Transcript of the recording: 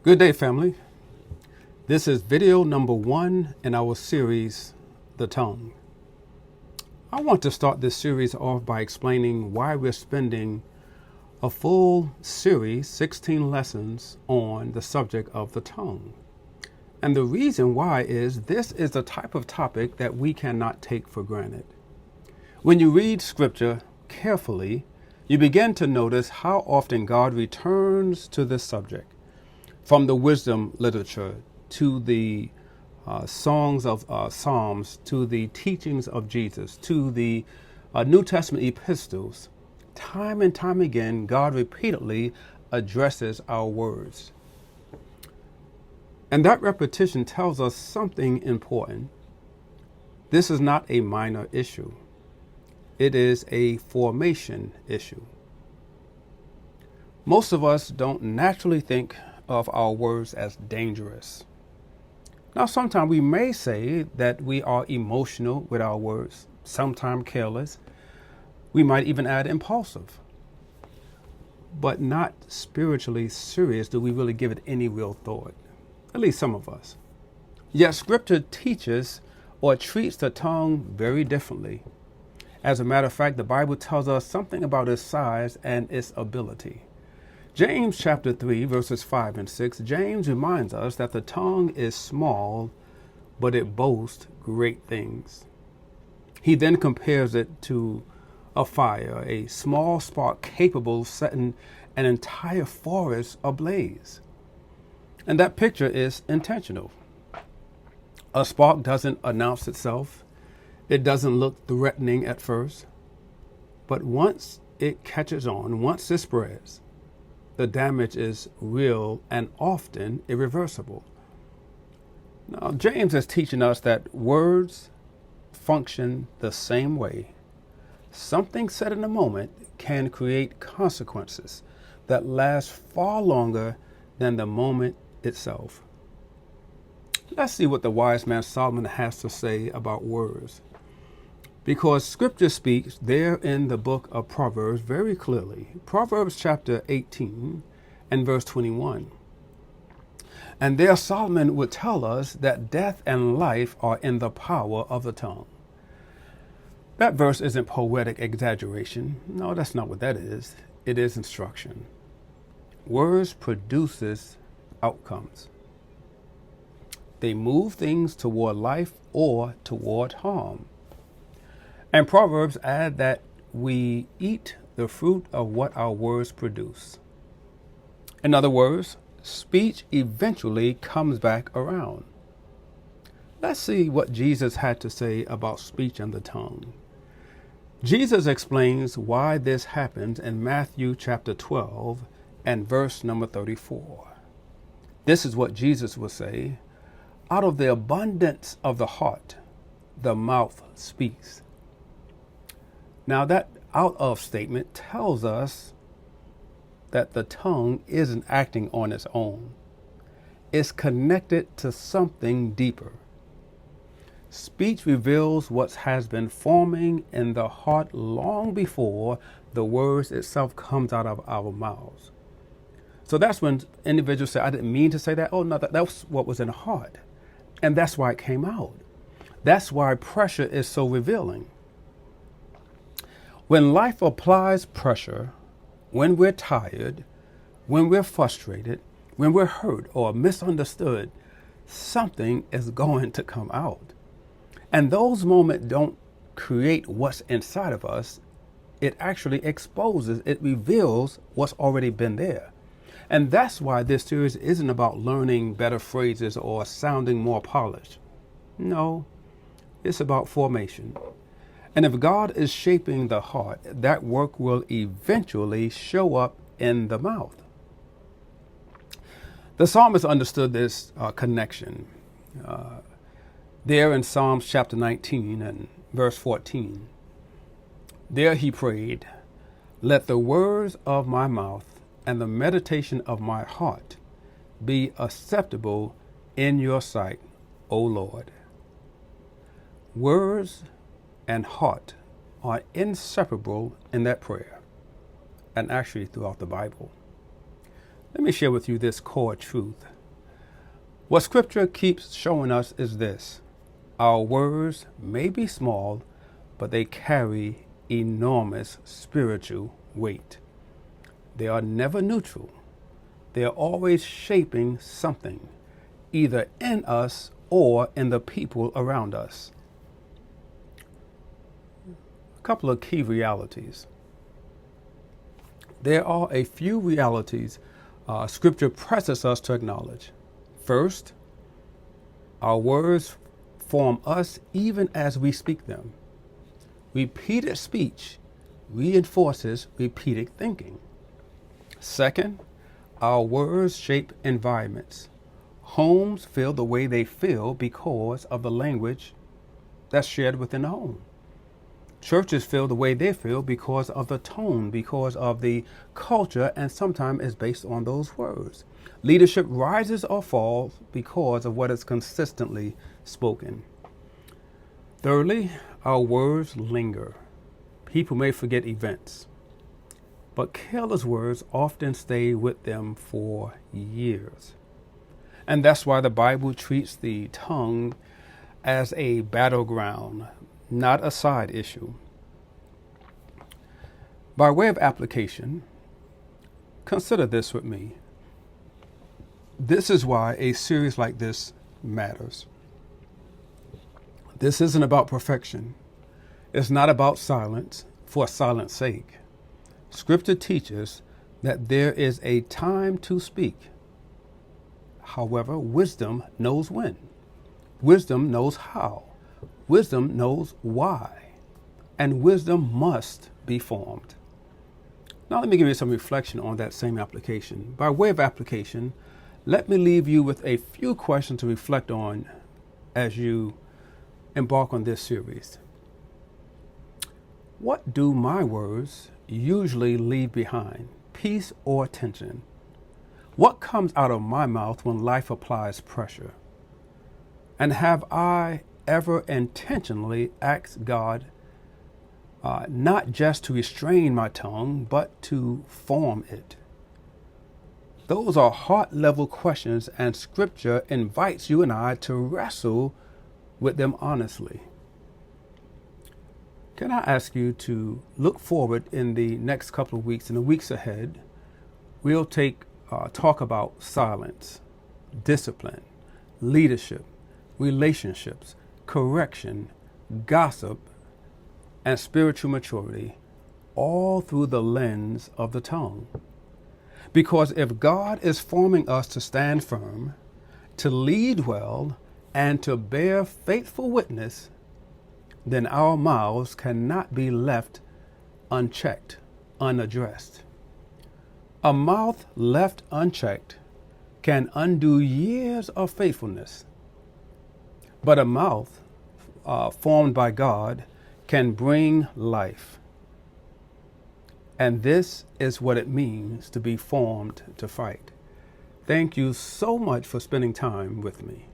Good day, family. This is video number 1 in our series, The Tongue. I want to start this series off by explaining why we're spending a full series, 16 lessons, on the subject of the tongue. And the reason why is this is the type of topic that we cannot take for granted. When you read scripture carefully, you begin to notice how often God returns to this subject. From the wisdom literature to the songs of Psalms, to the teachings of Jesus, to the New Testament epistles, time and time again, God repeatedly addresses our words. And that repetition tells us something important. This is not a minor issue. It is a formation issue. Most of us don't naturally think of our words as dangerous. Now, sometimes we may say that we are emotional with our words, sometimes careless. We might even add impulsive. But not spiritually serious do we really give it any real thought, at least some of us. Yet Scripture teaches or treats the tongue very differently. As a matter of fact, the Bible tells us something about its size and its ability. James chapter 3, verses 5 and 6, James reminds us that the tongue is small, but it boasts great things. He then compares it to a fire, a small spark capable of setting an entire forest ablaze. And that picture is intentional. A spark doesn't announce itself. It doesn't look threatening at first. But once it catches on, once it spreads, the damage is real and often irreversible. Now, James is teaching us that words function the same way. Something said in a moment can create consequences that last far longer than the moment itself. Let's see what the wise man Solomon has to say about words. Because Scripture speaks there in the book of Proverbs very clearly. Proverbs chapter 18 and verse 21. And there Solomon would tell us that death and life are in the power of the tongue. That verse isn't poetic exaggeration. No, that's not what that is. It is instruction. Words produces outcomes. They move things toward life or toward harm. And Proverbs add that we eat the fruit of what our words produce. In other words, speech eventually comes back around. Let's see what Jesus had to say about speech and the tongue. Jesus explains why this happens in Matthew chapter 12 and verse number 34. This is what Jesus will say, "Out of the abundance of the heart, the mouth speaks." Now that out of statement tells us that the tongue isn't acting on its own. It's connected to something deeper. Speech reveals what has been forming in the heart long before the words itself comes out of our mouths. So that's when individuals say, "I didn't mean to say that." Oh, no, that's what was in the heart. And that's why it came out. That's why pressure is so revealing. When life applies pressure, when we're tired, when we're frustrated, when we're hurt or misunderstood, something is going to come out. And those moments don't create what's inside of us. It actually exposes, it reveals what's already been there. And that's why this series isn't about learning better phrases or sounding more polished. No, it's about formation. And if God is shaping the heart, that work will eventually show up in the mouth. The psalmist understood this connection. There in Psalms chapter 19 and verse 14, there he prayed, "Let the words of my mouth and the meditation of my heart be acceptable in your sight, O Lord." Words and heart are inseparable in that prayer, and actually throughout the Bible. Let me share with you this core truth. What Scripture keeps showing us is this: our words may be small, but they carry enormous spiritual weight. They are never neutral. They are always shaping something, either in us or in the people around us. A couple of key realities. There are a few realities Scripture presses us to acknowledge. First, our words form us even as we speak them. Repeated speech reinforces repeated thinking. Second, our words shape environments. Homes feel the way they feel because of the language that's shared within the home. Churches feel the way they feel because of the tone, because of the culture, and sometimes it's based on those words. Leadership rises or falls because of what is consistently spoken. Thirdly, our words linger. People may forget events, but careless words often stay with them for years. And that's why the Bible treats the tongue as a battleground, not a side issue. By way of application, consider this with me. This is why a series like this matters. This isn't about perfection. It's not about silence for silence sake. Scripture teaches that there is a time to speak. However, wisdom knows when. Wisdom knows how. Wisdom knows why. And wisdom must be formed. Now let me give you some reflection on that same application. By way of application, let me leave you with a few questions to reflect on as you embark on this series. What do my words usually leave behind, peace or tension? What comes out of my mouth when life applies pressure? And have I ever intentionally asked God not just to restrain my tongue, but to form it? Those are heart-level questions, and Scripture invites you and I to wrestle with them honestly. Can I ask you to look forward in the next couple of weeks, in the weeks ahead? We'll talk about silence, discipline, leadership, relationships, correction, gossip, and spiritual maturity, all through the lens of the tongue. Because if God is forming us to stand firm, to lead well, and to bear faithful witness, then our mouths cannot be left unchecked, unaddressed. A mouth left unchecked can undo years of faithfulness, but a mouth formed by God can bring life. And this is what it means to be formed to fight. Thank you so much for spending time with me.